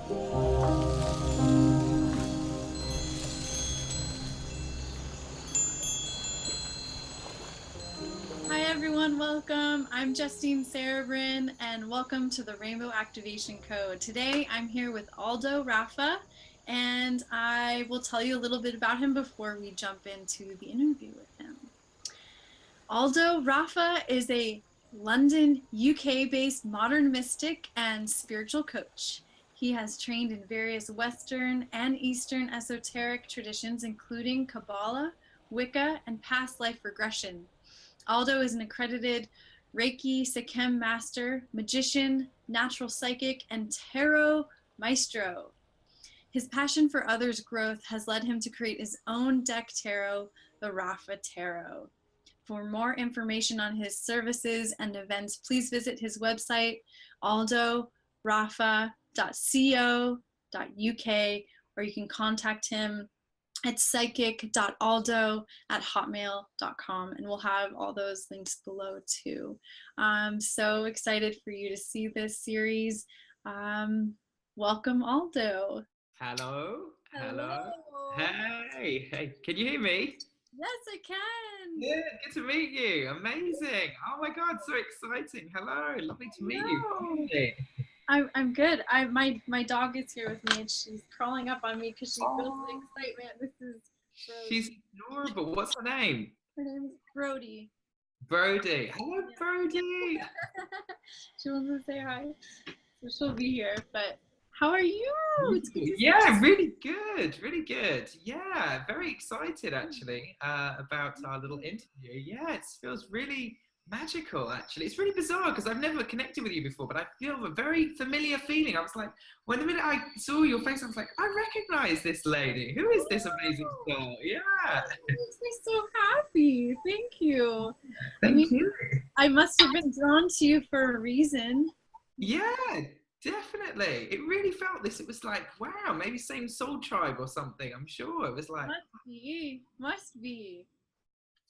Hi everyone, welcome. I'm Justine Cerebrin and welcome to the Rainbow Activation Code. Today I'm here with ALDO RAFFA and I will tell you a little bit about him before we jump into the interview with him. ALDO RAFFA is a London, UK-based modern mystic and spiritual coach. He has trained in various Western and Eastern esoteric traditions, including Kabbalah, Wicca, and past life regression. Aldo is an accredited Reiki Sekhem master, magician, natural psychic, and tarot maestro. His passion for others' growth has led him to create his own deck tarot, the RAFFA Tarot. For more information on his services and events, please visit his website, aldoraffa.co.uk, or you can contact him at psychic.aldo@hotmail.com, and we'll have all those links below too. I'm so excited for you to see this series. Welcome, Aldo. Hello. Hey, can you hear me? Yes, I can. Yeah, good to meet you. Amazing. Oh my God, so exciting. Hello, lovely to meet you. I'm good. My dog is here with me and she's crawling up on me because she feels the excitement. This is Brody. She's adorable. What's her name? Her name is Brody. Brody. Hello, Brody. She wants to say hi, so she'll be here. But how are you? Yeah, really good, really good. Yeah, very excited actually about our little interview. Yeah, it feels really magical actually. It's really bizarre because I've never connected with you before, but I feel a very familiar feeling. I was like, when the minute I saw your face, I was like, I recognize this lady. Who is this amazing girl? Yeah. That makes me so happy. Thank you. Thank you. I must have been drawn to you for a reason. Yeah, definitely. It really felt this. It was like, wow, maybe same soul tribe or something. I'm sure it was like. Must be.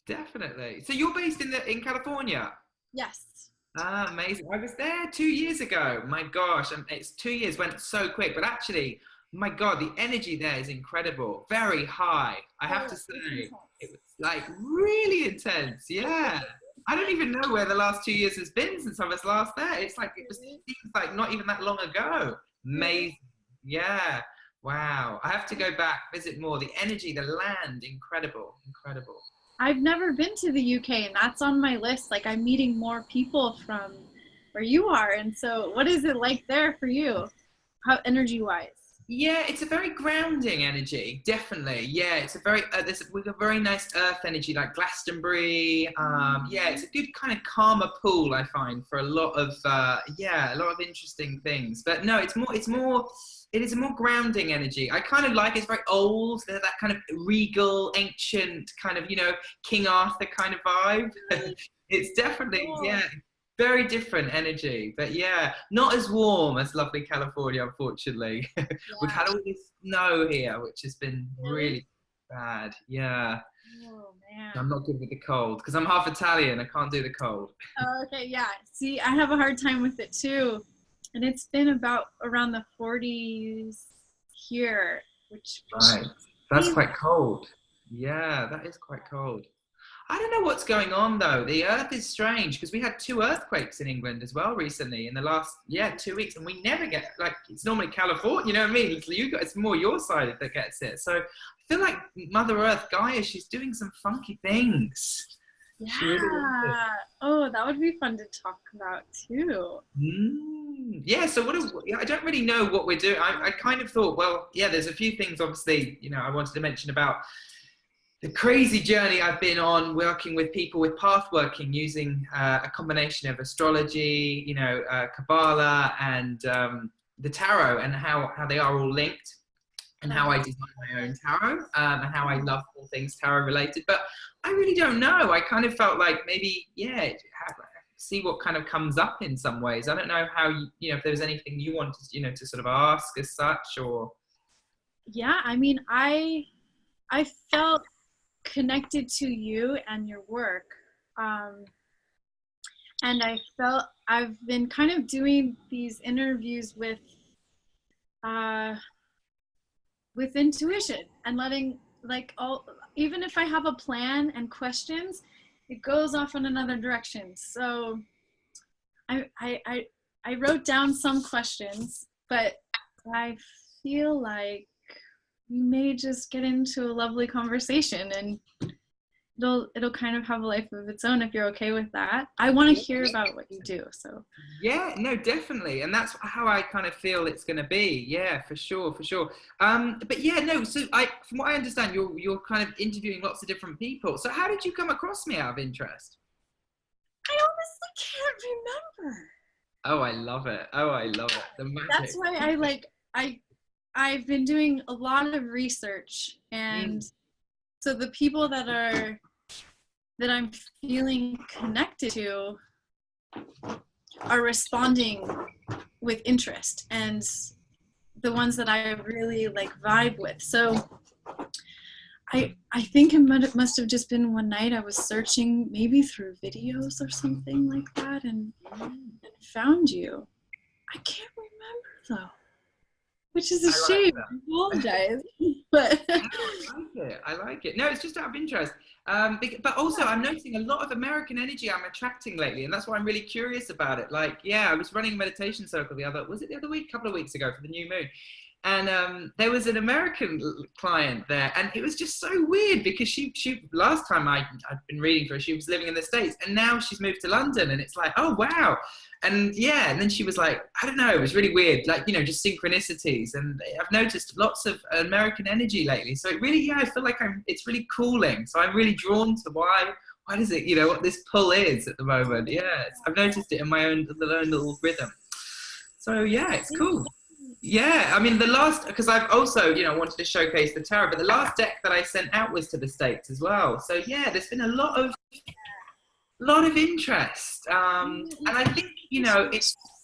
Definitely. So you're based in California? Yes. Ah, amazing. I was there 2 years ago. My gosh, and it's 2 years went so quick, but actually, my God, the energy there is incredible. Very high, I have to say. It was like really intense. Yeah. I don't even know where the last 2 years has been since I was last there. It's like, it seems like not even that long ago. Amazing. Yeah. Wow. I have to go back, visit more. The energy, the land, incredible, incredible. I've never been to the UK, and that's on my list. Like, I'm meeting more people from where you are. And so what is it like there for you? How energy-wise? Yeah, it's a very grounding energy, definitely. Yeah, it's a very we've got very nice earth energy like Glastonbury. Yeah, it's a good kind of karma pool I find for a lot of a lot of interesting things. But no, it is a more grounding energy. I kind of like it's very old, that kind of regal, ancient kind of, King Arthur kind of vibe. It's definitely, yeah, very different energy, but yeah, not as warm as lovely California, unfortunately. Yeah. We've had all this snow here, which has been really bad. Yeah. Oh man. I'm not good with the cold because I'm half Italian. I can't do the cold. Oh, okay, yeah. See, I have a hard time with it too. And it's been about around the 40s here, which Right. That's quite cold. Yeah, that is quite cold. I don't know what's going on though. The earth is strange because we had 2 earthquakes in England as well recently in the last 2 weeks, and we never get, like, it's normally California, you know what I mean? It's more your side that gets it. So I feel like Mother Earth Gaia, she's doing some funky things. Yeah. Oh, that would be fun to talk about too. Yeah, so I don't really know what we're doing. I kind of thought, well, yeah, there's a few things obviously, I wanted to mention about the crazy journey I've been on working with people with path working using a combination of astrology, Kabbalah and the tarot, and how they are all linked, and how I design my own tarot, and how I love all things tarot related. But I really don't know. I kind of felt like maybe, see what kind of comes up in some ways. I don't know how, if there's anything you wanted, to sort of ask as such, or. Yeah, I mean, I felt connected to you and your work, and I felt I've been kind of doing these interviews with uh, with intuition and letting like all, even if I have a plan and questions, it goes off in another direction. So I I I, I wrote down some questions, but I feel like we may just get into a lovely conversation, and it'll kind of have a life of its own if you're okay with that. I want to hear about what you do. So Yeah, no, definitely, and that's how I kind of feel it's going to be. Yeah, for sure, for sure. But yeah, no. So from what I understand, you're kind of interviewing lots of different people. So how did you come across me out of interest? I honestly can't remember. Oh, I love it. Oh, I love it. The That's magic. why I've been doing a lot of research, and Mm. so the people that I'm feeling connected to are responding with interest, and the ones that I really like vibe with. So I think it must have just been one night I was searching maybe through videos or something like that, and found you. I can't remember though, which is a I like shame. that. I apologize, but No, I like it. I like it. No, it's just out of interest. But also, I'm noticing a lot of American energy I'm attracting lately, and that's why I'm really curious about it. Like, yeah, I was running a meditation circle was it the other week? A couple of weeks ago for the new moon. And there was an American client there, and it was just so weird because she last time I'd been reading for her, she was living in the States, and now she's moved to London, and it's like, oh wow. And yeah, and then she was like, I don't know, it was really weird, like, just synchronicities. And I've noticed lots of American energy lately. So it really, yeah, I feel like it's really cooling. So I'm really drawn to why does it, what this pull is at the moment. Yeah, I've noticed it in my own little rhythm. So yeah, it's cool. Yeah, I mean because I've also, wanted to showcase the tarot, but the last deck that I sent out was to the States as well. So yeah, there's been a lot of interest, and I think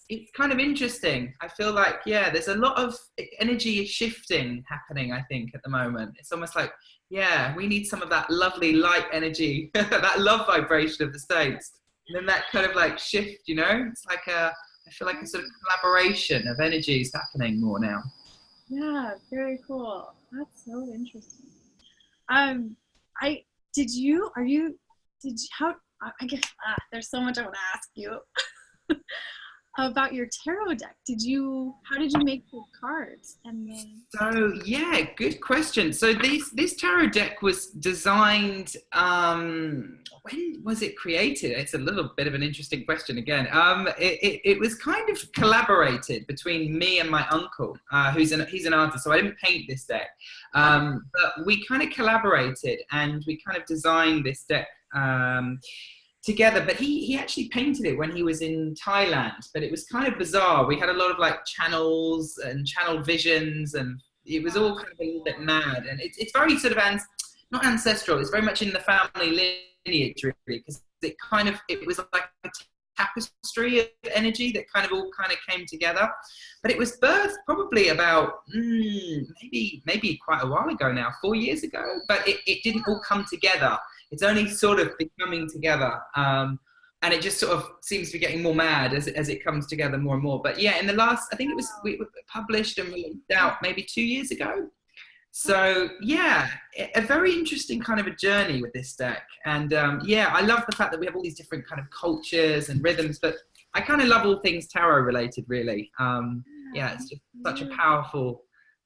it's kind of interesting. I feel like, yeah, there's a lot of energy shifting happening, I think, at the moment. It's almost like, yeah, we need some of that lovely light energy, that love vibration of the States, and then that kind of like shift, it's like I feel like a sort of collaboration of energies happening more now. yeah, very cool. That's so interesting. I did you are you did you, how I guess there's so much I want to ask you about your tarot deck. How did you make the cards? And then So yeah, good question. So this tarot deck was designed. When was it created? It's a little bit of an interesting question again. It was kind of collaborated between me and my uncle, he's an artist. So I didn't paint this deck, but we kind of collaborated and we kind of designed this deck. Together, but he actually painted it when he was in Thailand, but it was kind of bizarre. We had a lot of like channels and channel visions, and it was all kind of a little bit mad, and it's very sort of not ancestral, it's very much in the family lineage really, because it was like a tapestry of energy that kind of all kind of came together. But it was birthed probably about maybe quite a while ago now, 4 years ago, but it didn't all come together. It's only sort of becoming together, and it just sort of seems to be getting more mad as it comes together more and more. But yeah, in the last, I think we published and released out maybe 2 years ago. So yeah, a very interesting kind of a journey with this deck. And yeah, I love the fact that we have all these different kind of cultures and rhythms, but I kind of love all things tarot related, really. Yeah, it's just such a powerful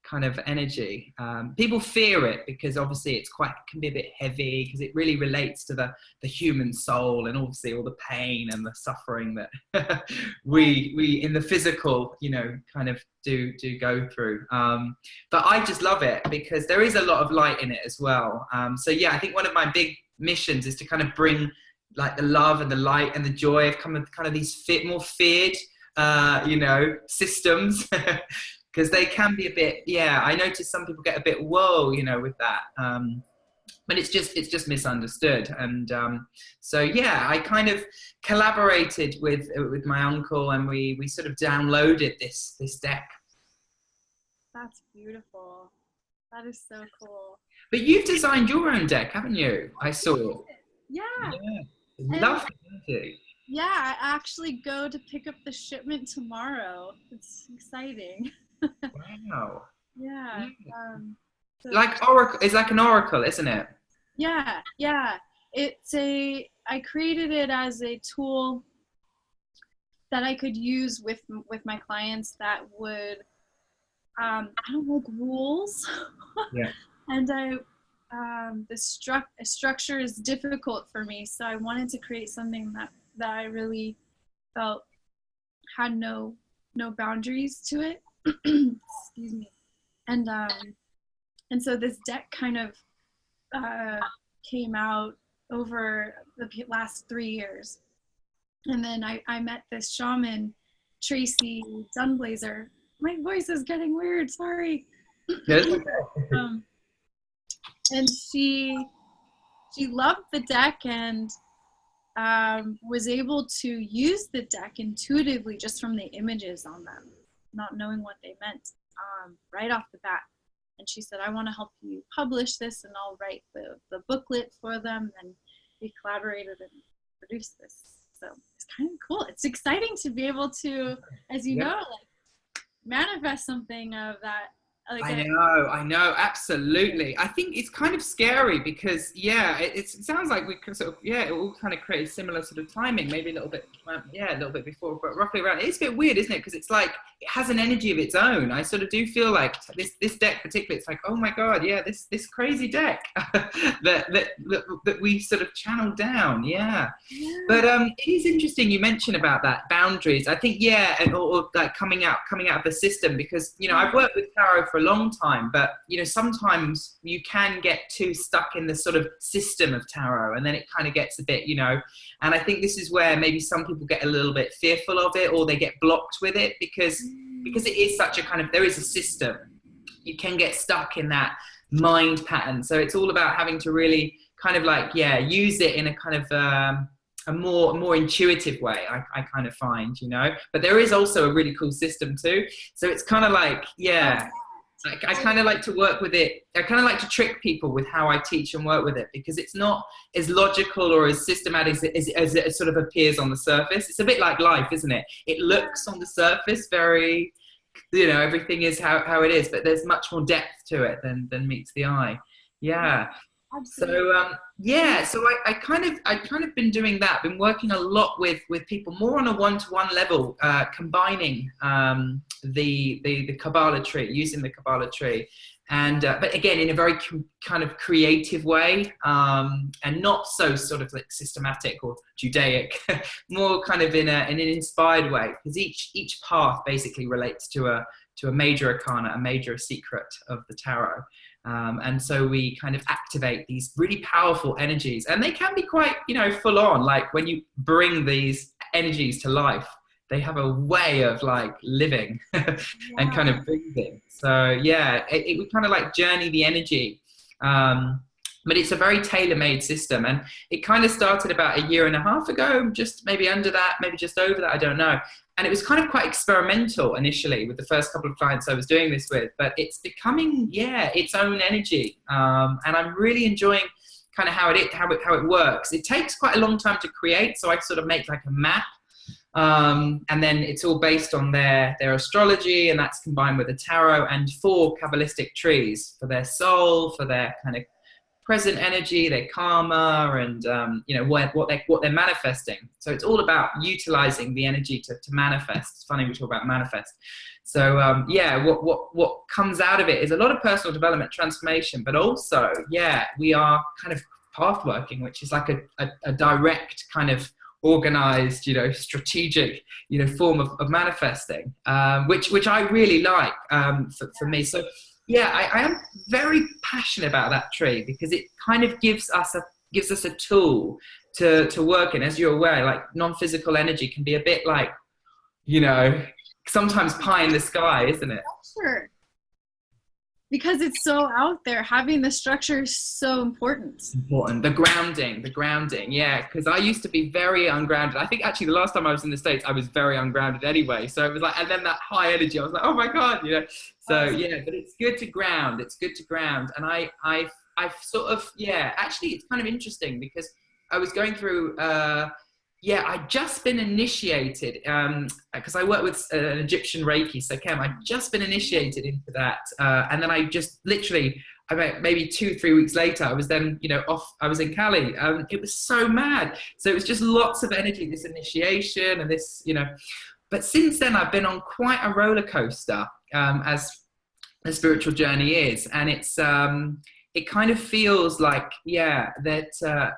kind of energy. People fear it because obviously it can be a bit heavy because it really relates to the human soul, and obviously all the pain and the suffering that we in the physical, kind of do go through. But I just love it because there is a lot of light in it as well. So yeah, I think one of my big missions is to kind of bring like the love and the light and the joy of kind of these more feared systems. Because they can be a bit, yeah, I notice some people get a bit whoa, with that. But it's just misunderstood. And so yeah, I kind of collaborated with my uncle, and we sort of downloaded this deck. that's beautiful. That is so cool. But you've designed your own deck, haven't you? I saw. Yeah. Yeah, And lovely. yeah, I actually go to pick up the shipment tomorrow. It's exciting. Wow. Yeah. Yeah. So Like oracle, it's like an oracle, isn't it? yeah, yeah. I created it as a tool that I could use with my clients that would I don't like rules, Yeah. and the structure is difficult for me. So I wanted to create something that I really felt had no boundaries to it. Excuse me. And and so this deck kind of uh, came out over the last 3 years. And then I met this shaman, Tracee Dunblazier. My voice is getting weird, sorry. Yeah, it's okay. um, and she loved the deck and was able to use the deck intuitively just from the images on them, not knowing what they meant right off the bat. And she said, I want to help you publish this and I'll write the booklet for them. And we collaborated and produced this. So it's kind of cool. It's exciting to be able to, as you Yeah. know, like manifest something of that. Like I know, absolutely. I think it's kind of scary because, yeah, it sounds like we could sort of, yeah, it all kind of created similar sort of timing, maybe a little bit, yeah, a little bit before, but roughly around. It's a bit weird, isn't it? Because it's like, it has an energy of its own. I sort of do feel like this deck particularly, it's like, oh my God, yeah, this crazy deck that we sort of channeled down, yeah. yeah. But it is interesting you mentioned about that boundaries. I think and or like coming out of the system because I've worked with tarot for a long time, but sometimes you can get too stuck in the sort of system of tarot, and then it kind of gets a bit And I think this is where maybe some people get a little bit fearful of it, or they get blocked with it because it is such a kind of there is a system. You can get stuck in that mind pattern. So it's all about having to really kind of like use it in a kind of a more intuitive way, I kind of find, but there is also a really cool system too. So it's kind of like, like I kind of like to work with it. I kind of like to trick people with how I teach and work with it because it's not as logical or as systematic as it sort of appears on the surface. It's a bit like life, isn't it? It looks on the surface very, everything is how it is, but there's much more depth to it than meets the eye. Yeah. Absolutely. So so I kind of been doing that, been working a lot with people more on a one-to-one level, combining the Kabbalah tree, using the Kabbalah tree, and but again in a very kind of creative way, and not so sort of like systematic or Judaic, more kind of in an inspired way, because each path basically relates to a major arcana, a major secret of the tarot. And so we kind of activate these really powerful energies, and they can be quite, full on. Like when you bring these energies to life, they have a way of like living and kind of breathing. So yeah, it would kind of like journey the energy. But it's a very tailor-made system, and it kind of started about 1.5 years ago, just maybe under that, maybe just over that, I don't know. And it was kind of quite experimental initially with the first couple of clients I was doing this with, but it's becoming, its own energy. And I'm really enjoying kind of how it works. It takes quite a long time to create, so I sort of make like a map. And then it's all based on their astrology, and that's combined with the tarot and 4 Kabbalistic trees for their soul, for their kind of present energy, their karma, and what they're manifesting. So it's all about utilizing the energy to manifest. It's funny we talk about manifest. So what comes out of it is a lot of personal development, transformation, but also we are kind of path working, which is like a direct kind of organized, strategic, form of manifesting, which I really like for me. So I am very passionate about that tree because it kind of gives us a tool to work in. As you're aware, like non-physical energy can be a bit like, sometimes pie in the sky, isn't it? Sure. Because it's so out there, having the structure is so important. Important. The grounding. Yeah. Because I used to be very ungrounded. I think actually the last time I was in the States, I was very ungrounded anyway. So it was like, and then that high energy, I was like, oh my God, So but it's good to ground. It's good to ground. And I've sort of, actually it's kind of interesting because I was going through Yeah, I'd just been initiated because I work with an Egyptian Reiki, so Cam, I'd just been initiated into that, and then I just literally, about maybe 2, 3 weeks later, I was then, off. I was in Cali. It was so mad. So it was just lots of energy, this initiation, and this. But since then, I've been on quite a roller coaster, as the spiritual journey is, and it kind of feels like, yeah, that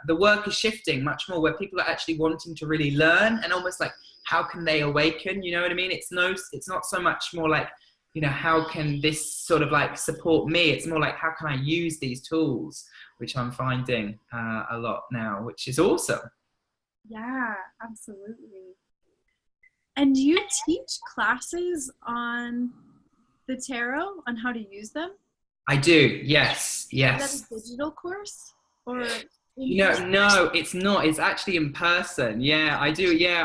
the work is shifting much more, where people are actually wanting to really learn, and almost like, how can they awaken, you know what I mean? It's not so much more like, how can this sort of like support me? It's more like, how can I use these tools, which I'm finding a lot now, which is awesome. Yeah, absolutely. And do you teach classes on the tarot, on how to use them? I do, yes, Is that a yes. digital course or in person? No, it's not. It's actually in person. Yeah, I do. Yeah,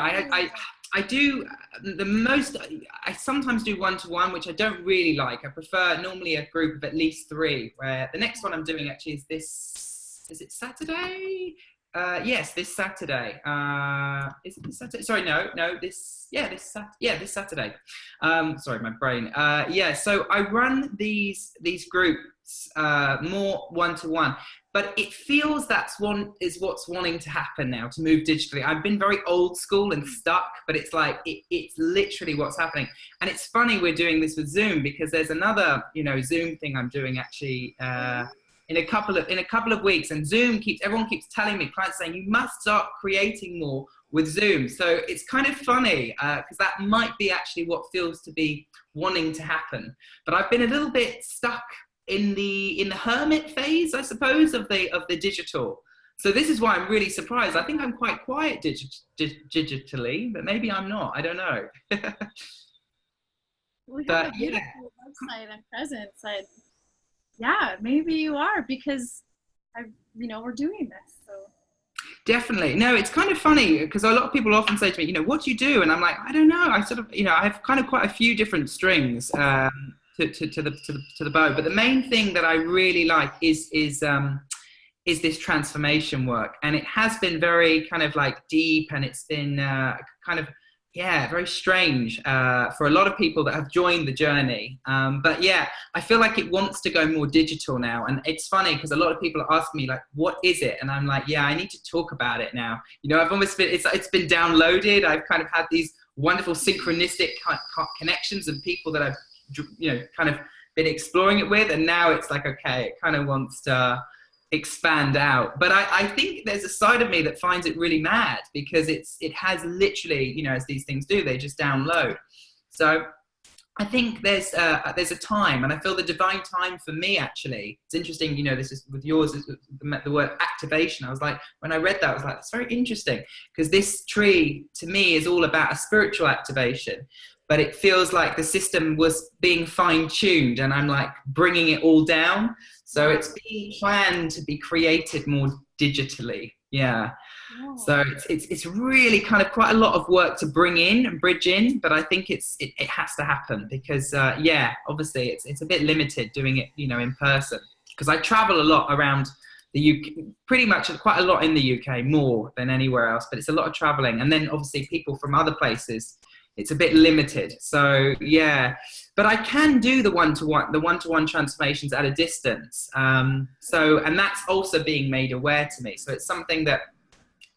I do the most. I sometimes do one-to-one, which I don't really like. I prefer normally a group of at least three. Where the next one I'm doing actually is this. Is it Saturday? Yes, this Saturday. Is it this Saturday? Sorry, no. This Saturday. Sorry, my brain. Yeah, so I run these groups more one-to-one, but it feels what's wanting to happen now, to move digitally. I've been very old school and stuck, but it's like it's literally what's happening. And it's funny we're doing this with Zoom, because there's another Zoom thing I'm doing actually in a couple of weeks, and everyone keeps telling me, clients saying, you must start creating more with Zoom. So it's kind of funny, because that might be actually what feels to be wanting to happen. But I've been a little bit stuck in the hermit phase, I suppose, of the digital. So this is why I'm really surprised. I think I'm quite quiet digitally, but maybe I'm not. I don't know. We have a But yeah, beautiful website and presence. Yeah, maybe you are, because we're doing this. So definitely. No, it's kind of funny because a lot of people often say to me, what do you do? And I'm like, I don't know. I sort of, I have kind of quite a few different strings to the bow. But the main thing that I really like is this transformation work, and it has been very kind of like deep, and it's been kind of, yeah, very strange for a lot of people that have joined the journey. But yeah, I feel like it wants to go more digital now, and it's funny because a lot of people are asking me like, what is it? And I'm like, yeah, I need to talk about it now. I've almost been, it's been downloaded. I've kind of had these wonderful synchronistic connections and people that I've kind of been exploring it with, and now it's like, okay, it kind of wants to expand out. But I think there's a side of me that finds it really mad, because it has literally, as these things do, they just download. So I think there's a time, and I feel the divine time for me, actually. It's interesting, this is with yours, the word activation. I was like, when I read that, I was like, that's very interesting, because this tree to me is all about a spiritual activation, but it feels like the system was being fine-tuned, and I'm like bringing it all down. So it's being planned to be created more digitally. Yeah. So it's really kind of quite a lot of work to bring in and bridge in, but I think it has to happen, because yeah, obviously it's a bit limited doing it, in person, because I travel a lot around the UK, pretty much quite a lot in the UK, more than anywhere else, but it's a lot of traveling, and then obviously people from other places, it's a bit limited. So yeah, but I can do the one-to-one transformations at a distance. And that's also being made aware to me. So it's something that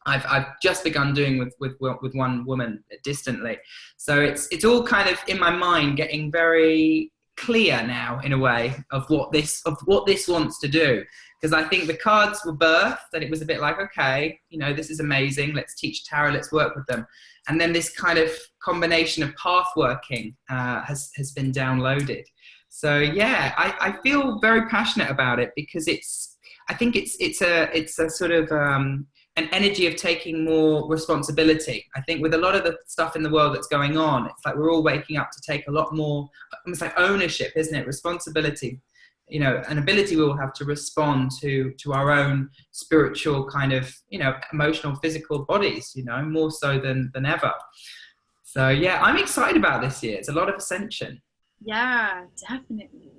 I've just begun doing with one woman distantly. So it's all kind of in my mind getting very clear now, in a way, of what this wants to do. Because I think the cards were birthed, and it was a bit like, okay, this is amazing. Let's teach tarot. Let's work with them. And then this kind of combination of path working has been downloaded. So yeah, I feel very passionate about it, because I think it's a sort of an energy of taking more responsibility. I think with a lot of the stuff in the world that's going on, it's like we're all waking up to take a lot more, almost like ownership, isn't it? Responsibility, an ability we will have to respond to our own spiritual kind of, emotional, physical bodies, more so than ever. So yeah, I'm excited about this year. It's a lot of ascension. yeah, definitely.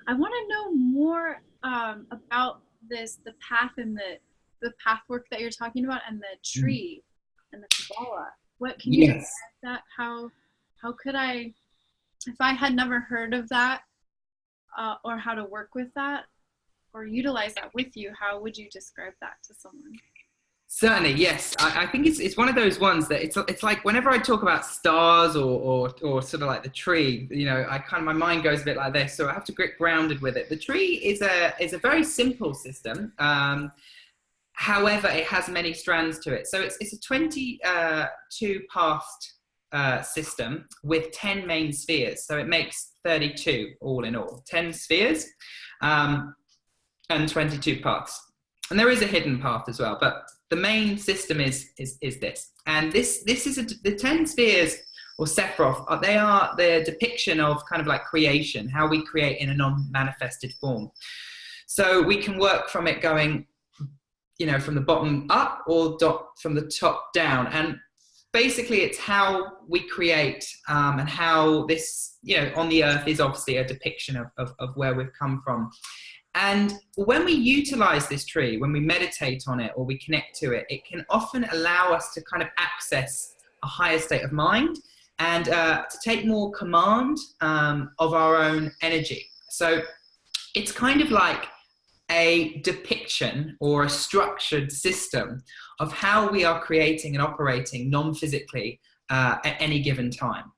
I want to know more about the path and the path work that you're talking about, and the tree. and the Kabbalah. What can you Yes. describe that? How could I, if I had never heard of that, or how to work with that or utilize that with you, how would you describe that to someone? Certainly, yes. I think it's one of those ones that it's like whenever I talk about stars or sort of like the tree, you know, I kind of, my mind goes a bit like this, so I have to get grounded with it. The tree is a very simple system. However, it has many strands to it. So it's a 22 path system with 10 main spheres. So it makes 32 all in all, 10 spheres and 22 paths. And there is a hidden path as well, but the main system is this. And this is the 10 spheres or Sephiroth. They are the depiction of kind of like creation, how we create in a non-manifested form. So we can work from it going, you know, from the bottom up or from the top down. And basically it's how we create and how this, you know, on the earth is obviously a depiction of where we've come from. And when we utilize this tree, when we meditate on it or we connect to it, it can often allow us to kind of access a higher state of mind and to take more command of our own energy. So it's kind of like a depiction or a structured system of how we are creating and operating non-physically at any given time.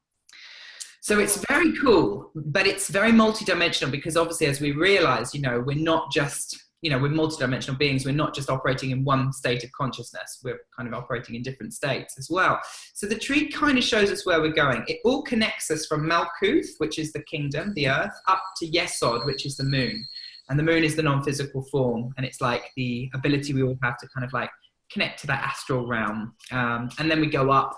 So it's very cool, but it's very multidimensional because obviously, as we realize, you know, we're not just, you know, we're multidimensional beings. We're not just operating in one state of consciousness. We're kind of operating in different states as well. So the tree kind of shows us where we're going. It all connects us from Malkuth, which is the kingdom, the earth, up to Yesod, which is the moon. And the moon is the non-physical form. And it's like the ability we all have to kind of like connect to that astral realm. And then we go up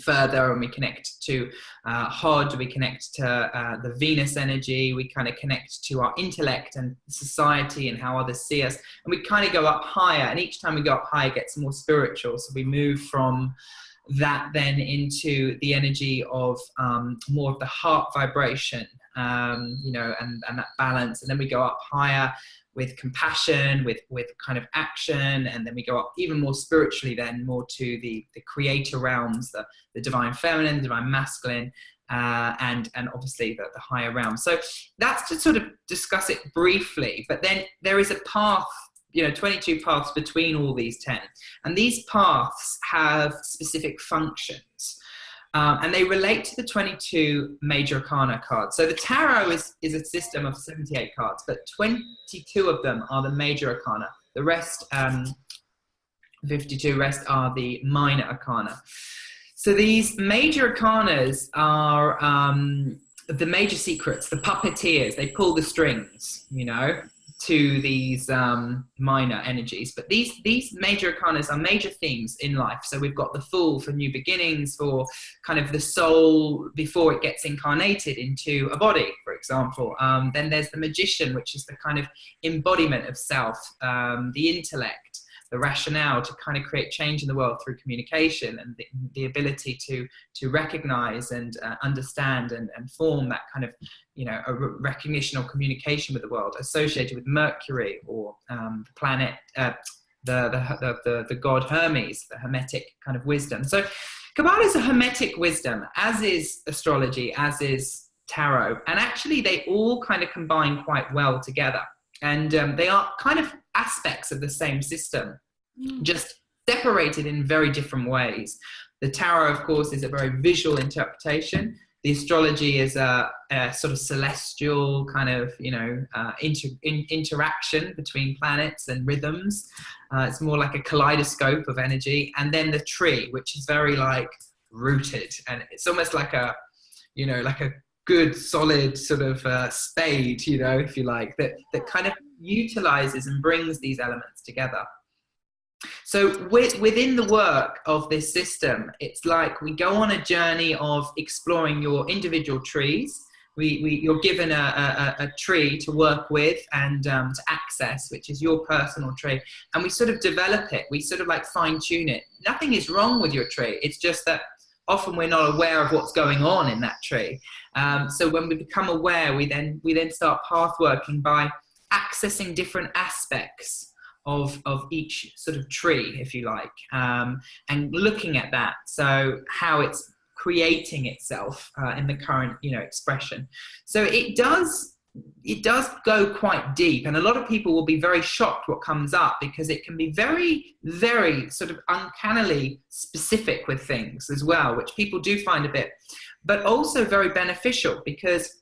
further and we connect to Hod, we connect to the Venus energy, we kind of connect to our intellect and society and how others see us, and we kind of go up higher, and each time we go up higher it gets more spiritual. So we move from that then into the energy of more of the heart vibration, you know, and that balance, and then we go up higher with compassion, with kind of action, and then we go up even more spiritually, then more to the creator realms, the divine feminine, the divine masculine, and obviously the higher realms. So that's to sort of discuss it briefly, but then there is a path, you know, 22 paths between all these 10, and these paths have specific functions. And they relate to the 22 major arcana cards. So the tarot is a system of 78 cards, but 22 of them are the major arcana. The rest, 52 rest are the minor arcana. So these major arcanas are the major secrets, the puppeteers. They pull the strings, you know, to these minor energies. But these major arcanas are major themes in life. So we've got the Fool for new beginnings, for kind of the soul before it gets incarnated into a body, for example. Then there's the Magician, which is the kind of embodiment of self, the intellect, the rationale to kind of create change in the world through communication, and the ability to recognize and understand and form that kind of, you know, a recognition or communication with the world, associated with Mercury or the planet, the god Hermes, the Hermetic kind of wisdom. So Kabbalah is a Hermetic wisdom, as is astrology, as is tarot, and actually they all kind of combine quite well together. And they are kind of aspects of the same system, just separated in very different ways. The tarot, of course, is a very visual interpretation. The astrology is a sort of celestial kind of, you know, interaction between planets and rhythms. It's more like a kaleidoscope of energy. And then the tree, which is very like rooted, and it's almost like a, you know, like a good solid sort of spade, you know, if you like, that kind of utilizes and brings these elements together. So within the work of this system, it's like we go on a journey of exploring your individual trees. You're given a tree to work with and to access, which is your personal tree, and we sort of develop it. We sort of like fine tune it. Nothing is wrong with your tree. It's just that often we're not aware of what's going on in that tree. So when we become aware, we then start path working by accessing different aspects of each sort of tree, if you like, and looking at that, so how it's creating itself in the current, expression. So it does go quite deep, and a lot of people will be very shocked what comes up, because it can be very, very sort of uncannily specific with things as well, which people do find a bit, but also very beneficial, because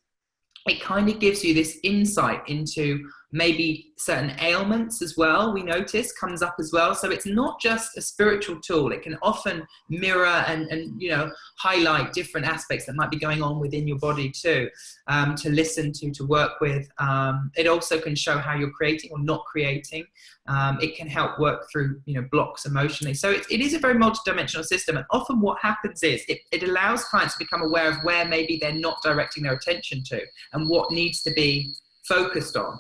it kind of gives you this insight into maybe certain ailments as well, we notice comes up as well. So it's not just a spiritual tool. It can often mirror and highlight different aspects that might be going on within your body too, to listen to work with. It also can show how you're creating or not creating. It can help work through, blocks emotionally. So it is a very multidimensional system. And often what happens is it allows clients to become aware of where maybe they're not directing their attention to and what needs to be focused on.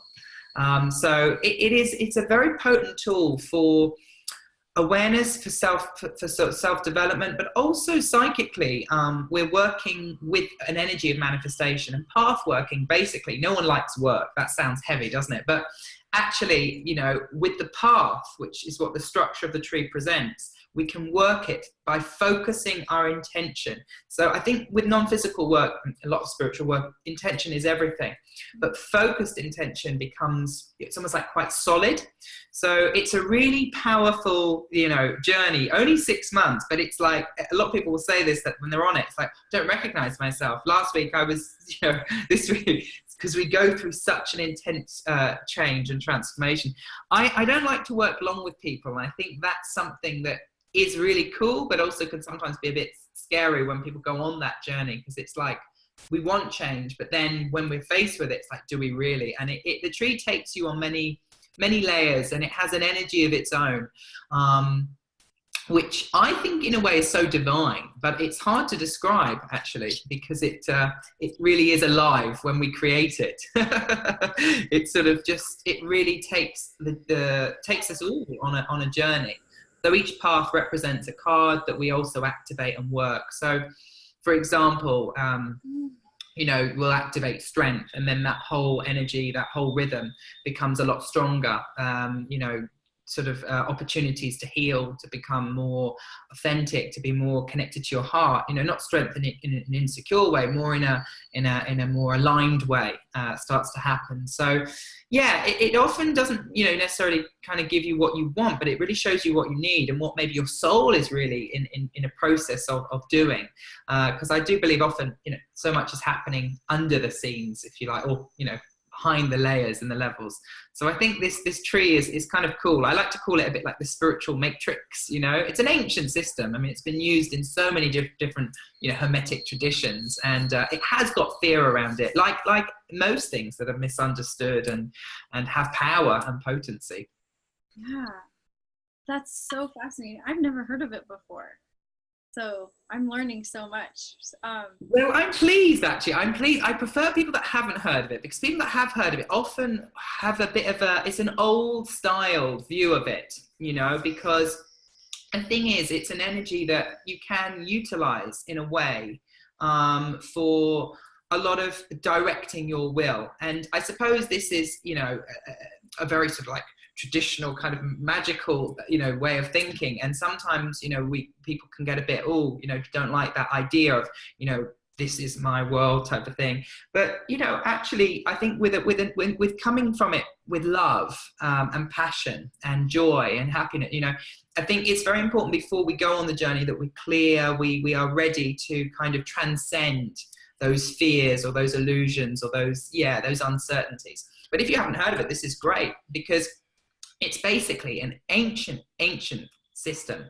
So it's a very potent tool for awareness, for self-development, but also psychically. We're working with an energy of manifestation and path working. Basically, no one likes work. That sounds heavy, doesn't it? But actually, with the path, which is what the structure of the tree presents, we can work it by focusing our intention. So I think with non-physical work, a lot of spiritual work, intention is everything. But focused intention becomes, it's almost like quite solid. So it's a really powerful, journey. Only 6 months, but it's like, a lot of people will say this, that when they're on it, it's like, I don't recognize myself. Last week I was, this week, because we go through such an intense change and transformation. I don't like to work long with people. And I think that's something that is really cool, but also can sometimes be a bit scary when people go on that journey, because it's like, we want change, but then when we're faced with it, it's like, do we really? And the tree takes you on many, many layers, and it has an energy of its own, which I think in a way is so divine, but it's hard to describe actually, because it really is alive when we create it. It sort of just, it really takes takes us all on a journey. So each path represents a card that we also activate and work. So for example, we'll activate strength, and then that whole energy, that whole rhythm becomes a lot stronger. Opportunities to heal, to become more authentic, to be more connected to your heart, not strength in an insecure way, more in a more aligned way, starts to happen. So yeah, it often doesn't, necessarily kind of give you what you want, but it really shows you what you need and what maybe your soul is really in a process of doing. Because I do believe often, so much is happening under the scenes, if you like, or, behind the layers and the levels. So I think this tree is kind of cool. I like to call it a bit like the spiritual matrix. It's an ancient system. I mean, it's been used in so many different hermetic traditions, and it has got fear around it, like most things that are misunderstood and have power and potency. Yeah, that's so fascinating. I've never heard of it before, so I'm learning so much. Well, I'm pleased, actually. I'm pleased. I prefer people that haven't heard of it, because people that have heard of it often have a bit of it's an old style view of it, because the thing is, it's an energy that you can utilize in a way for a lot of directing your will. And I suppose this is, a very sort of like traditional kind of magical, way of thinking. And sometimes, people can get a bit, don't like that idea of, this is my world type of thing. But, actually, I think with coming from it with love and passion and joy and happiness, I think it's very important before we go on the journey that we're clear, we are ready to kind of transcend those fears or those illusions or those uncertainties. But if you haven't heard of it, this is great, because it's basically an ancient system,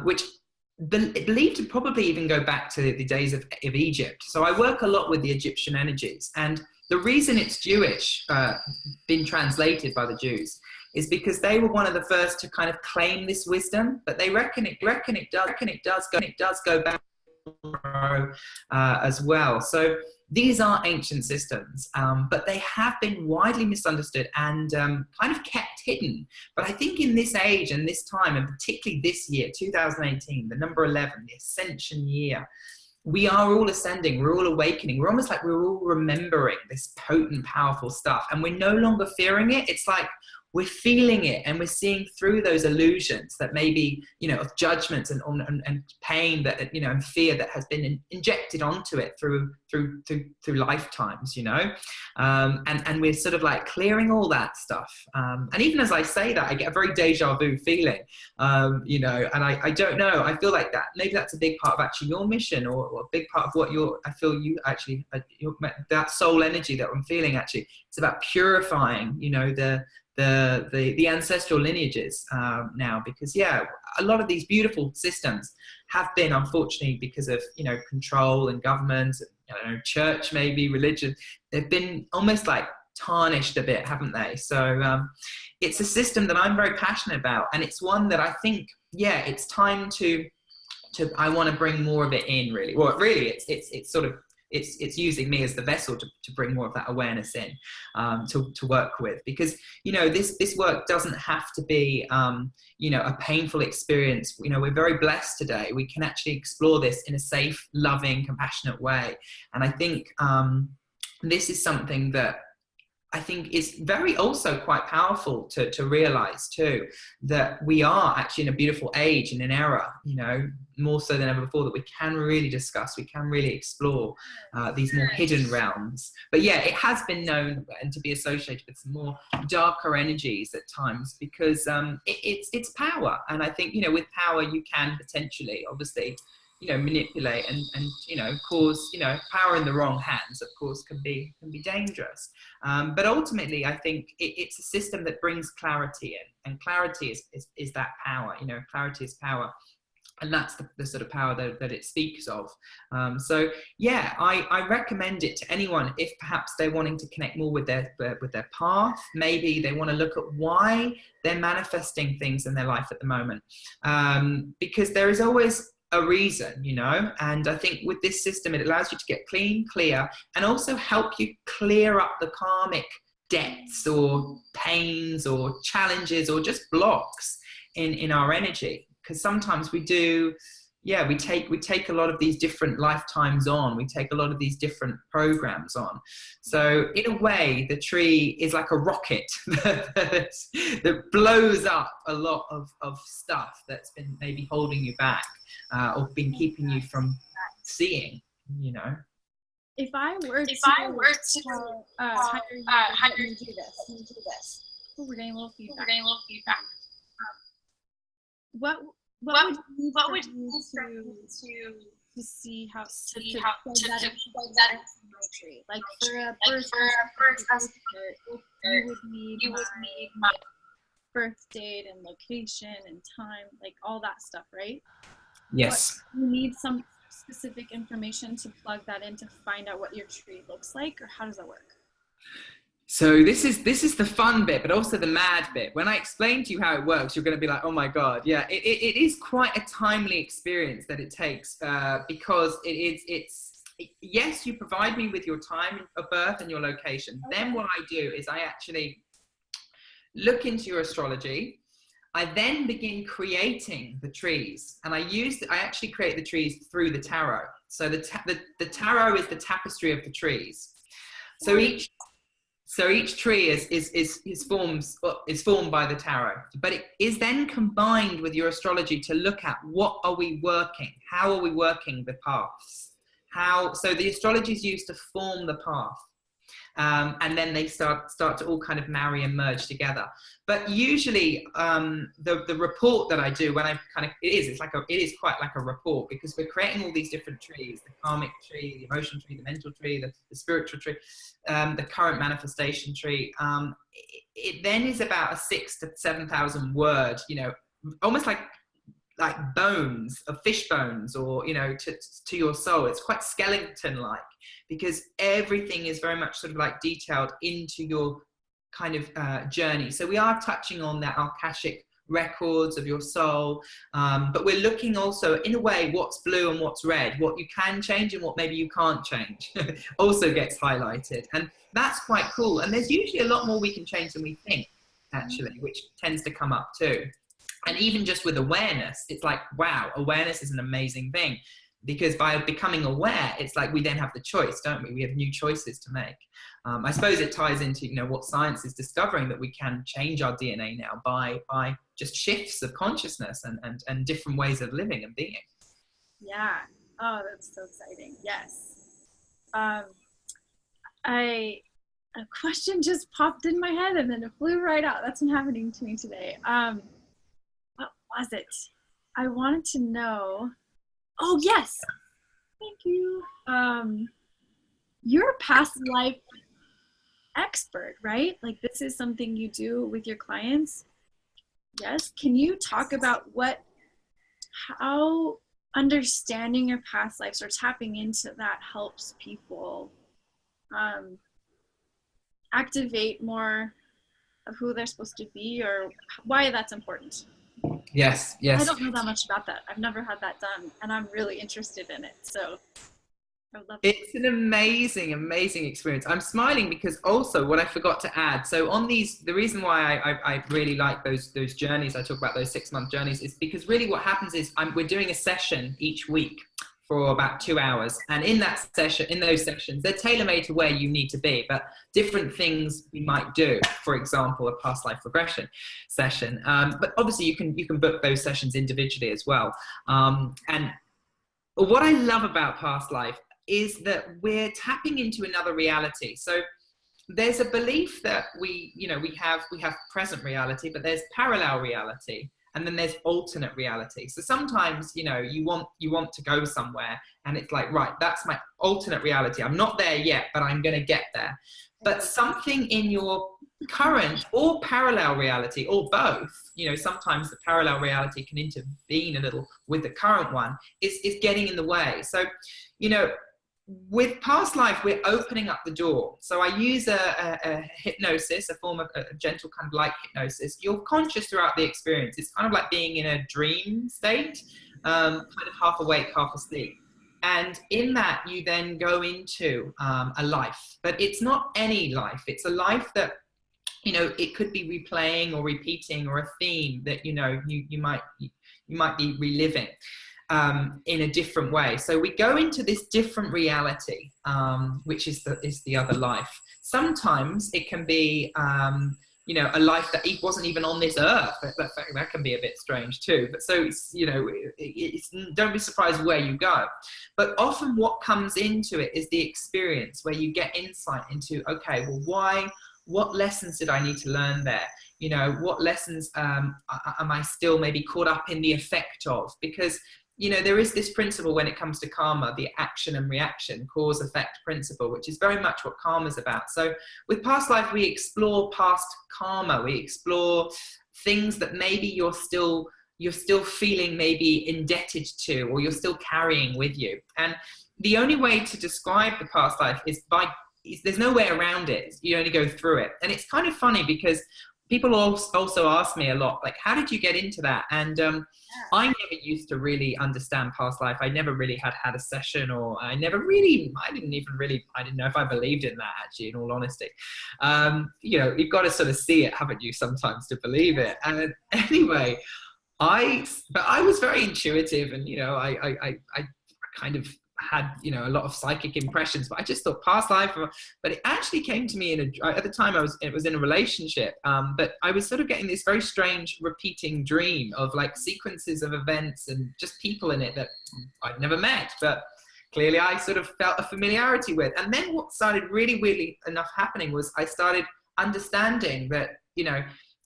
which believed to probably even go back to the days of Egypt. So I work a lot with the Egyptian energies, and the reason it's Jewish, been translated by the Jews, is because they were one of the first to kind of claim this wisdom. But they reckon it does go back as well. So these are ancient systems, but they have been widely misunderstood and kind of kept hidden. But I think in this age and this time, and particularly this year, 2018, the number 11, the ascension year, we are all ascending, we're all awakening. We're almost like we're all remembering this potent, powerful stuff, and we're no longer fearing it. It's like we're feeling it, and we're seeing through those illusions that maybe, you know, of judgments and pain that, you know, and fear that has been injected onto it through lifetimes, you know. And we're sort of like clearing all that stuff. And even as I say that, I get a very deja vu feeling, you know, and I don't know, I feel like that maybe that's a big part of actually your mission, or a big part of what I feel you actually, that soul energy that I'm feeling, actually, it's about purifying, you know, the ancestral lineages now, because yeah, a lot of these beautiful systems have been, unfortunately, because of, you know, control and government, I don't know, church, maybe religion, they've been almost like tarnished a bit, haven't they? So it's a system that I'm very passionate about, and it's one that I think, yeah, it's time to I want to bring more of it in, really. Well, really, it's sort of, it's using me as the vessel to bring more of that awareness in, to work with, because, you know, this work doesn't have to be, you know, a painful experience. You know, we're very blessed today. We can actually explore this in a safe, loving, compassionate way. And I think this is something that I think is very also quite powerful to realize too, that we are actually in a beautiful age, in an era, you know, more so than ever before, that we can really discuss, we can really explore these more hidden realms. But yeah, it has been known and to be associated with some more darker energies at times, because it's power. And I think, you know, with power you can potentially, obviously, you know, manipulate and you know, cause, you know, power in the wrong hands, of course, can be dangerous. But ultimately, I think it's a system that brings clarity in, and clarity is that power. You know, clarity is power, and that's the sort of power that it speaks of. So yeah, I recommend it to anyone if perhaps they're wanting to connect more with their path. Maybe they want to look at why they're manifesting things in their life at the moment, because there is always a reason, you know. And I think with this system, it allows you to get clean, clear, and also help you clear up the karmic debts or pains or challenges or just blocks in our energy. Because sometimes we do, yeah, we take a lot of these different lifetimes on, we take a lot of these different programs on. So in a way, the tree is like a rocket that blows up a lot of stuff that's been maybe holding you back, or been keeping you from seeing, you know. If I were to hire you to do this. Oh, we're getting a little feedback. What would you need to see how to plug that into my tree? Like for a birth you would need my birth date and location and time, like all that stuff, right? Yes. You need some specific information to plug that in to find out what your tree looks like, or how does that work? So this is the fun bit, but also the mad bit. When I explain to you how it works, you're going to be like, oh my God, yeah, it is quite a timely experience that it takes, because yes, you provide me with your time of birth and your location. Okay. Then what I do is I actually look into your astrology. I then begin creating the trees, and I actually create the trees through the tarot. So the tarot is the tapestry of the trees. So each tree is formed by the tarot, but it is then combined with your astrology to look at what are we working, how are we working the paths, so the astrology is used to form the path. And then they start to all kind of marry and merge together. But usually the report that I do when it is quite like a report, because we're creating all these different trees: the karmic tree, the emotional tree, the mental tree, the spiritual tree, the current manifestation tree. It then is about a 6,000 to 7,000 word, you know, almost like bones of fish bones, or, you know, to your soul. It's quite skeleton like, because everything is very much sort of like detailed into your kind of journey. So we are touching on that Akashic records of your soul, but we're looking also in a way what's blue and what's red, what you can change and what maybe you can't change also gets highlighted, and that's quite cool. And there's usually a lot more we can change than we think, actually, which tends to come up too. And even just with awareness, it's like, wow, awareness is an amazing thing. because by becoming aware, it's like we then have the choice, don't we? We have new choices to make. I suppose it ties into, you know, what science is discovering, that we can change our DNA now by just shifts of consciousness and different ways of living and being. Yeah. Oh, that's so exciting. Yes. Um, a question just popped in my head and then it flew right out. That's been happening to me today. What was it? I wanted to know. Oh, yes. Thank you. You're a past life expert, right? Like this is something you do with your clients. Yes. Can you talk about how understanding your past lives or tapping into that helps people activate more of who they're supposed to be, or why that's important? Yes, I yes. don't know that much about that. I've never had that done, and I'm really interested in it. So I would love to. It's an amazing, amazing experience. I'm smiling because also what I forgot to add. So on these, the reason why I really like those journeys, I talk about those 6-month journeys, is because really what happens is we're doing a session each week for about 2 hours. And in that session, in those sessions, they're tailor-made to where you need to be, but different things you might do. For example, a past life regression session. But obviously you can book those sessions individually as well. And what I love about past life is that we're tapping into another reality. So there's a belief that we have present reality, but there's parallel reality, and then there's alternate reality. So sometimes, you want to go somewhere and it's like, right, that's my alternate reality. I'm not there yet, but I'm going to get there. But something in your current or parallel reality, or both, sometimes the parallel reality can intervene a little with the current one, is getting in the way. So, with past life, we're opening up the door. So I use a hypnosis, a form of a gentle kind of light hypnosis. You're conscious throughout the experience. It's kind of like being in a dream state, kind of half awake, half asleep. And in that, you then go into a life. But it's not any life. It's a life that, it could be replaying or repeating, or a theme that, you might be reliving. In a different way. So we go into this different reality, which is the other life. Sometimes it can be, a life that wasn't even on this earth. That can be a bit strange too. But so don't be surprised where you go. But often what comes into it is the experience, where you get insight into, okay, well, what lessons did I need to learn there? What lessons am I still maybe caught up in the effect of? Because there is this principle when it comes to karma, the action and reaction, cause effect principle, which is very much what karma is about. So with past life, we explore past karma. We explore things that maybe you're still feeling maybe indebted to, or you're still carrying with you. And the only way to describe the past life is there's no way around it. You only go through it. And it's kind of funny because people also ask me a lot, like, how did you get into that? And I never used to really understand past life. I never really had a session, or I didn't know if I believed in that, actually, in all honesty. You've got to sort of see it, haven't you, sometimes, to believe it. And anyway, I was very intuitive, and, I kind of had a lot of psychic impressions, but I just thought past life. But it actually came to me at the time it was in a relationship, but I was sort of getting this very strange repeating dream of like sequences of events and just people in it that I'd never met, but clearly I sort of felt a familiarity with. And then what started really weirdly enough happening was I started understanding that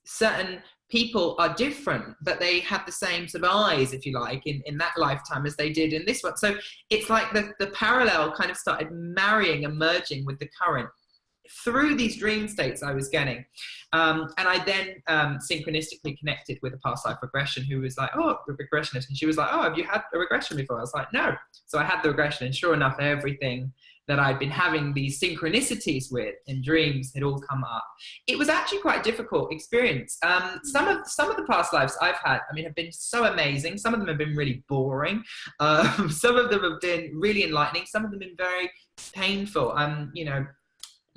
certain people are different, but they have the same sort of eyes, if you like, in that lifetime as they did in this one. So it's like the parallel kind of started marrying and merging with the current through these dream states I was getting. And I then synchronistically connected with a past life regression, who was like, oh, a regressionist. And she was like, oh, have you had a regression before? I was like, no. So I had the regression, and sure enough, everything that I'd been having these synchronicities with in dreams had all come up. It was actually quite a difficult experience. Some of the past lives I've had, have been so amazing. Some of them have been really boring. Some of them have been really enlightening. Some of them have been very painful.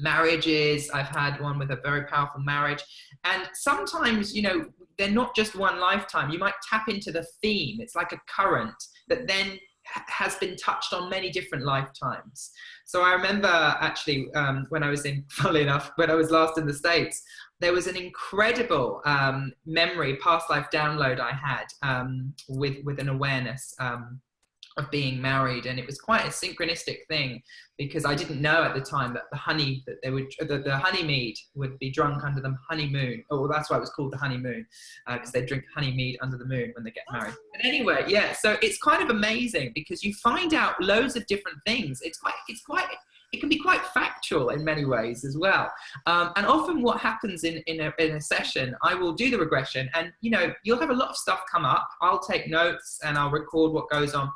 Marriages. I've had one with a very powerful marriage. And sometimes, they're not just one lifetime. You might tap into the theme. It's like a current that then has been touched on many different lifetimes. So I remember actually when I was funnily enough, when I was last in the States, there was an incredible memory, past life download I had with an awareness of being married, and it was quite a synchronistic thing because I didn't know at the time that the honey that they would the honey mead would be drunk under the honeymoon. Oh, that's why it was called the honeymoon, because they drink honey mead under the moon when they get married. But anyway, yeah, so it's kind of amazing because you find out loads of different things. It can be quite factual in many ways as well. And often what happens in a session, I will do the regression and, you know, you'll have a lot of stuff come up. I'll take notes and I'll record what goes on.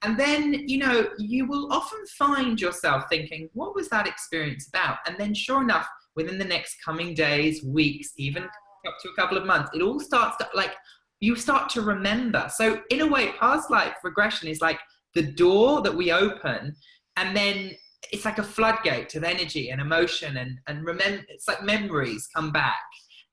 And then, you know, you will often find yourself thinking, what was that experience about? And then sure enough, within the next coming days, weeks, even up to a couple of months, it all starts to, like, you start to remember. So in a way, past life regression is like the door that we open, and then it's like a floodgate of energy and emotion, and remember, it's like memories come back,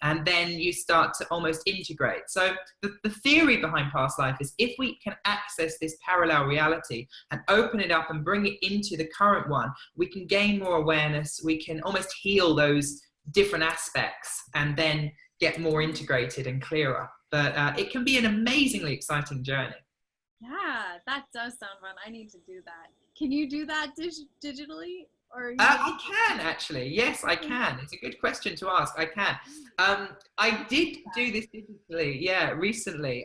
and then you start to almost integrate. So the theory behind past life is if we can access this parallel reality and open it up and bring it into the current one, we can gain more awareness, we can almost heal those different aspects and then get more integrated and clearer. But it can be an amazingly exciting journey. Yeah, that does sound fun. I need to do that. Can you do that digitally? Or I can actually. Yes, I can. It's a good question to ask. I can. I did do this digitally, yeah, recently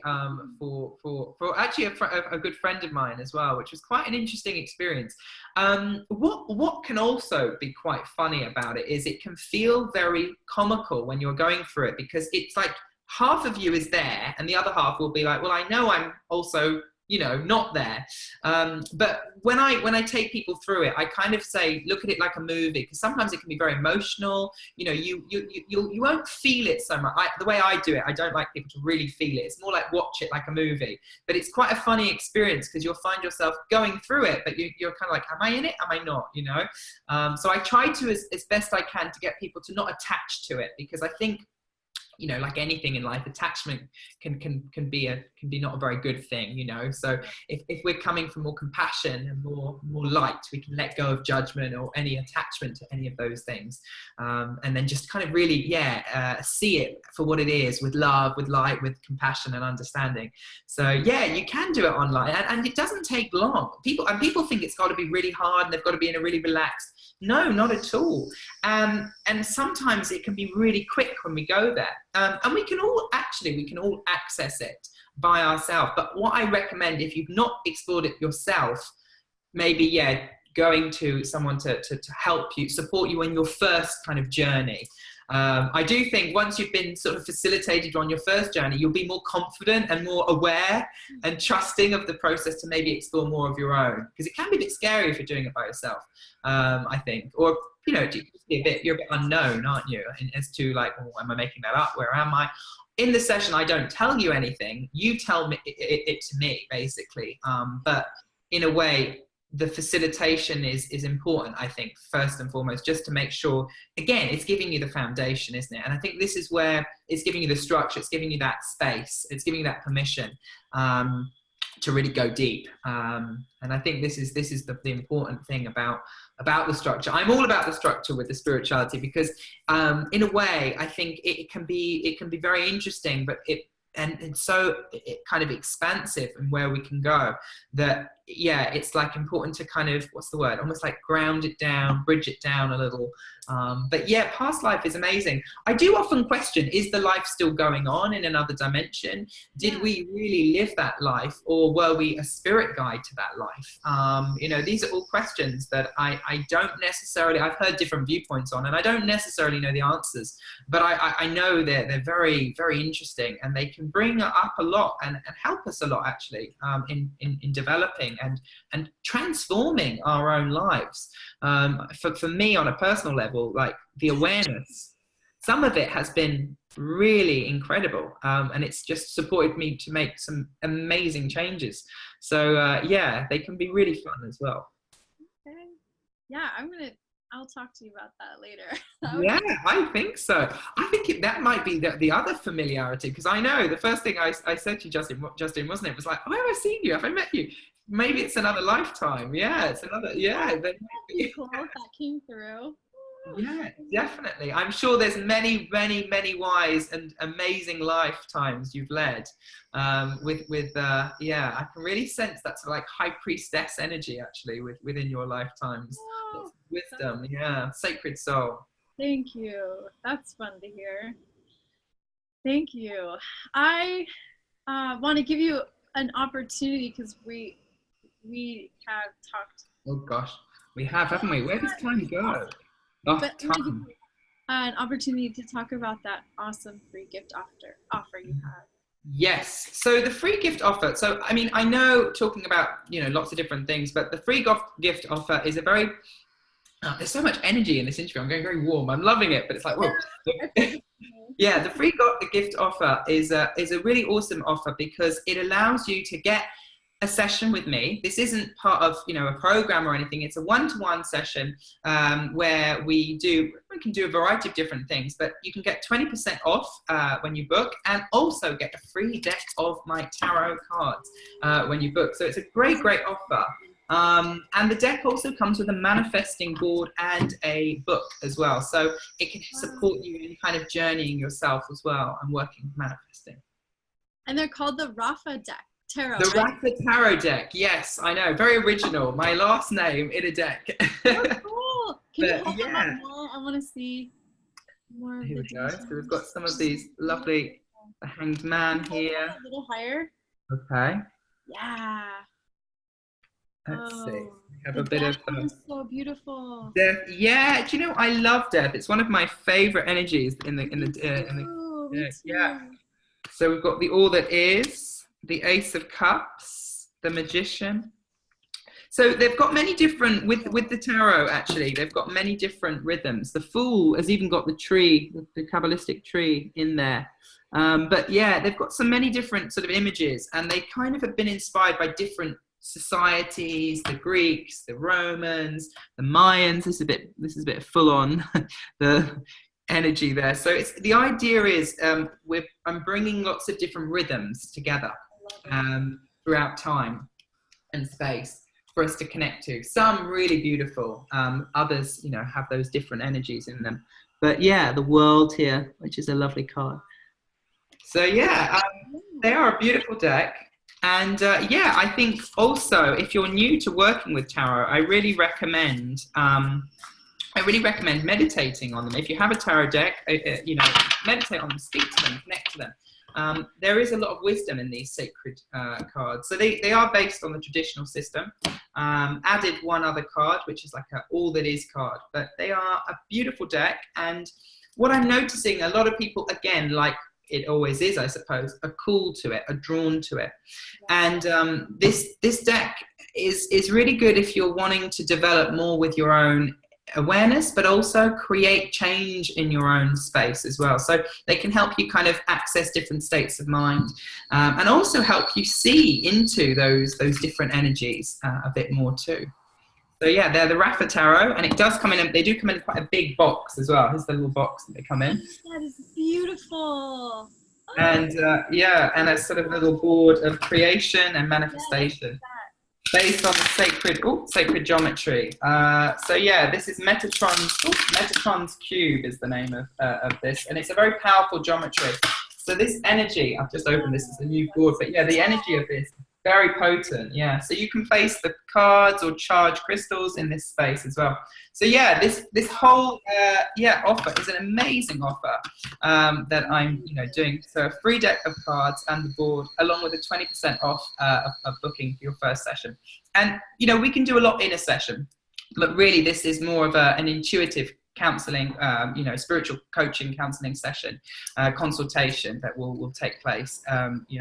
for actually a good friend of mine as well, which was quite an interesting experience. What can also be quite funny about it is it can feel very comical when you're going through it, because it's like half of you is there and the other half will be like, well, I know I'm also, you know, not there. But when I take people through it, I kind of say, look at it like a movie, because sometimes it can be very emotional. You know, you won't feel it so much. The way I do it, I don't like people to really feel it. It's more like watch it like a movie. But it's quite a funny experience because you'll find yourself going through it, but you're kind of like, am I in it? Am I not? You know? So I try to, as best I can, to get people to not attach to it, because I think, you know, like anything in life, attachment can be not a very good thing, you know. So if we're coming from more compassion and more light, we can let go of judgment or any attachment to any of those things, and then just kind of really, see it for what it is, with love, with light, with compassion and understanding. So yeah, you can do it online, and it doesn't take long. People think it's got to be really hard and they've got to be in a really relaxed. No, not at all. And sometimes it can be really quick when we go there. And we can all access it by ourselves. But what I recommend, if you've not explored it yourself, maybe, going to someone to help you, support you on your first kind of journey. I do think once you've been sort of facilitated on your first journey, you'll be more confident and more aware and trusting of the process to maybe explore more of your own, because it can be a bit scary if you're doing it by yourself, I think. Or, you know, you're a bit unknown, aren't you? As to like, oh, am I making that up? Where am I? In the session, I don't tell you anything. You tell me it to me, basically. But in a way, the facilitation is important, I think, first and foremost, just to make sure, again, it's giving you the foundation, isn't it? And I think this is where it's giving you the structure, it's giving you that space, it's giving you that permission to really go deep. And I think this is the important thing about the structure. I'm all about the structure with the spirituality, because in a way, I think it can be very interesting, but it's so kind of expansive and where we can go, that it's like important to kind of, what's the word, almost like ground it down, bridge it down a little. But yeah, past life is amazing. I do often question, is the life still going on in another dimension? Did we really live that life, or were we a spirit guide to that life? You know, these are all questions that I don't necessarily, I've heard different viewpoints on, and I don't necessarily know the answers, but I know they're very, very interesting, and they can bring up a lot and help us a lot, actually, in developing and transforming our own lives. For me, on a personal level, like the awareness, some of it has been really incredible, and it's just supported me to make some amazing changes. So they can be really fun as well. Okay. Yeah, I'll talk to you about that later. Yeah, I think so. I think that might be the other familiarity, because I know the first thing I said to Justine, wasn't it? Was like, oh, have I seen you? Have I met you? maybe it's another lifetime. Yeah, it's another. Yeah, That'd be cool if that came through. yeah, definitely. I'm sure there's many, many, many wise and amazing lifetimes you've led. Yeah, I can really sense that sort of like high priestess energy actually within your lifetimes. Oh, Lots of wisdom, yeah, sacred soul. thank you. That's fun to hear. Thank you. I want to give you an opportunity because we have talked, Oh gosh, we have, haven't we? Where does time go? Oh, but I want to give time. you an opportunity to talk about that awesome free gift offer you have. Yes. So the free gift offer. So I mean, I know talking about lots of different things, but the free gift offer is a very there's so much energy in this interview. I'm going very warm. I'm loving it, but it's like whoa. Yeah, the free gift offer is a really awesome offer because it allows you to get a session with me. This isn't part of a program or anything. It's a one-to-one session where we can do a variety of different things, but you can get 20% off when you book, and also get a free deck of my tarot cards when you book. So it's a great offer. And the deck also comes with a manifesting board and a book as well. So it can support you in kind of journeying yourself as well and working manifesting. And they're called the Raffа deck. Tarot, The right? Raffа Tarot deck, yes, I know, very original. My last name in a deck. Oh, cool. Can you hold them up Yeah, more? I want to see more of here the we go. So details. we've got some of these lovely hanged man here. A little higher. Okay, Yeah. let's see. Oh, We have the a bit death of one is so beautiful. death. Yeah, do you know I love death? It's one of my favorite energies in the Me deck. Yeah. too. So we've got the All That Is, the Ace of Cups, the Magician. So they've got many different, with the tarot actually, they've got many different rhythms. The Fool has even got the tree, the Kabbalistic tree in there. But yeah, they've got so many different sort of images, and they kind of have been inspired by different societies, the Greeks, the Romans, the Mayans. This is a bit full on the energy there. So the idea is I'm bringing lots of different rhythms together throughout time and space for us to connect to. Some really beautiful, others have those different energies in them. But yeah, the World here, which is a lovely card. So yeah, they are a beautiful deck. And yeah, I think also if you're new to working with tarot, I really recommend meditating on them. If you have a tarot deck, meditate on them, speak to them, connect to them. There is a lot of wisdom in these sacred cards. So they are based on the traditional system. Added one other card, which is like an All That Is card. But they are a beautiful deck. And what I'm noticing, a lot of people, again, like it always is, I suppose, are called to it, are drawn to it. And this deck is really good if you're wanting to develop more with your own awareness, but also create change in your own space as well. So they can help you kind of access different states of mind, and also help you see into those different energies a bit more too. So yeah, they're the Raffa Tarot, and it does come in. They do come in quite a big box as well. Here's the little box that they come in. That is beautiful. And yeah, and a sort of little board of creation and manifestation based on the sacred geometry. So yeah, this is Metatron's Cube is the name of this, and it's a very powerful geometry. So this energy, I've just opened this as a new board, but yeah, the energy of this, very potent, yeah. So you can place the cards or charge crystals in this space as well. So yeah, this whole offer is an amazing offer that I'm doing. So a free deck of cards and the board, along with a 20% off of booking for your first session. And we can do a lot in a session, but really this is more of an intuitive counseling, spiritual coaching counseling session, consultation that will take place,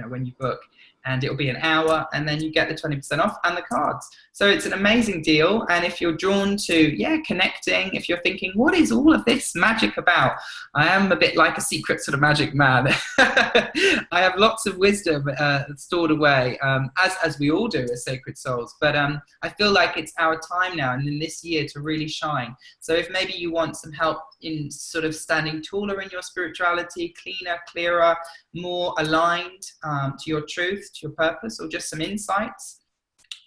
when you book. And it'll be an hour, and then you get the 20% off and the cards. So it's an amazing deal. And if you're drawn to, connecting, if you're thinking, what is all of this magic about? I am a bit like a secret sort of magic man. I have lots of wisdom stored away, as we all do as sacred souls. But I feel like it's our time now and in this year to really shine. So if maybe you want some help in sort of standing taller in your spirituality, cleaner, clearer, more aligned to your truth, to your purpose, or just some insights,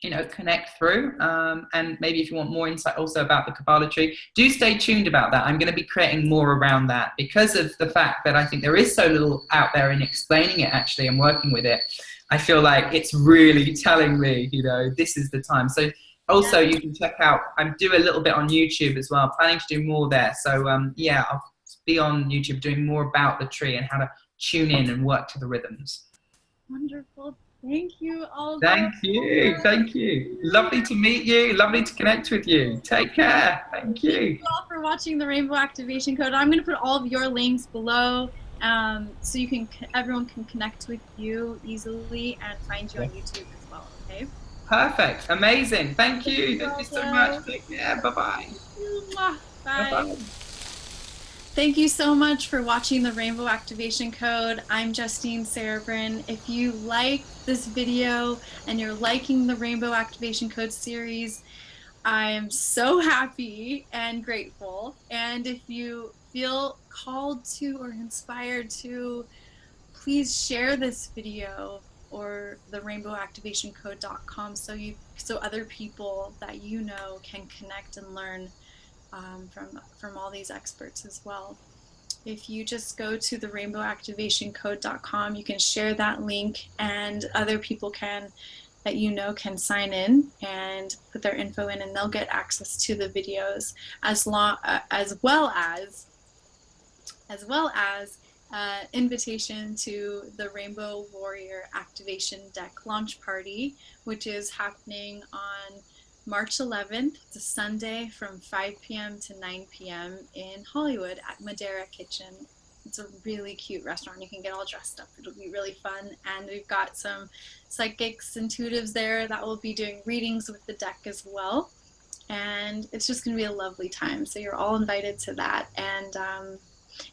connect through. And maybe if you want more insight also about the Kabbalah tree, do stay tuned about that. I'm going to be creating more around that because of the fact that I think there is so little out there in explaining it actually and working with it. I feel like it's really telling me, this is the time. So also you can check out, I do a little bit on YouTube as well, planning to do more there. So yeah, I'll be on YouTube doing more about the tree and how to tune in and work to the rhythms. Wonderful. Thank you, Aldo. Thank you. Thank you. Lovely to meet you. Lovely to connect with you. Take care. Thank you. Thank you all for watching the Rainbow Activation Code. I'm going to put all of your links below so everyone can connect with you easily and find you on YouTube as well. Okay. Perfect. Amazing. Thank you. Thank you so much. Take care. Bye-bye. Bye. Bye-bye. Thank you so much for watching the Rainbow Activation Code. I'm Justine Cerebrin. If you like this video and you're liking the Rainbow Activation Code series, I am so happy and grateful. And if you feel called to or inspired to, please share this video or the rainbowactivationcode.com so other people that you know can connect and learn from all these experts as well. If you just go to the rainbowactivationcode.com, you can share that link and other people that can sign in and put their info in, and they'll get access to the videos as well as invitation to the Rainbow Warrior Activation Deck launch party, which is happening on March 11th. It's a Sunday from 5 p.m. to 9 p.m. in Hollywood at Madeira Kitchen. It's a really cute restaurant. You can get all dressed up. It'll be really fun. And we've got some psychics, intuitives there that will be doing readings with the deck as well. And it's just going to be a lovely time. So you're all invited to that. And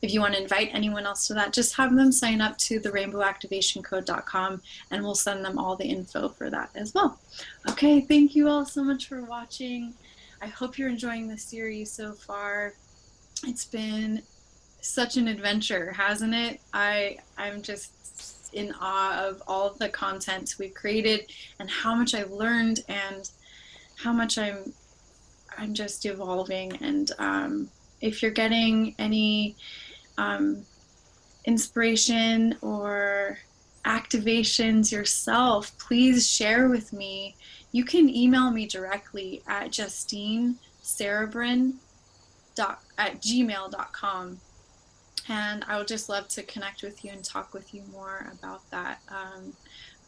if you want to invite anyone else to that, just have them sign up to the rainbowactivationcode.com and we'll send them all the info for that as well. Okay, thank you all so much for watching. I hope you're enjoying the series so far. It's been such an adventure, hasn't it? I'm just in awe of all of the content we've created and how much I've learned and how much I'm just evolving. And if you're getting any inspiration or activations yourself, please share with me. You can email me directly at justinecerebrin@gmail.com, and I would just love to connect with you and talk with you more about that,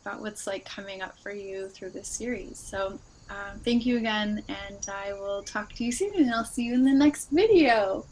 about what's coming up for you through this series. So thank you again, and I will talk to you soon, and I'll see you in the next video.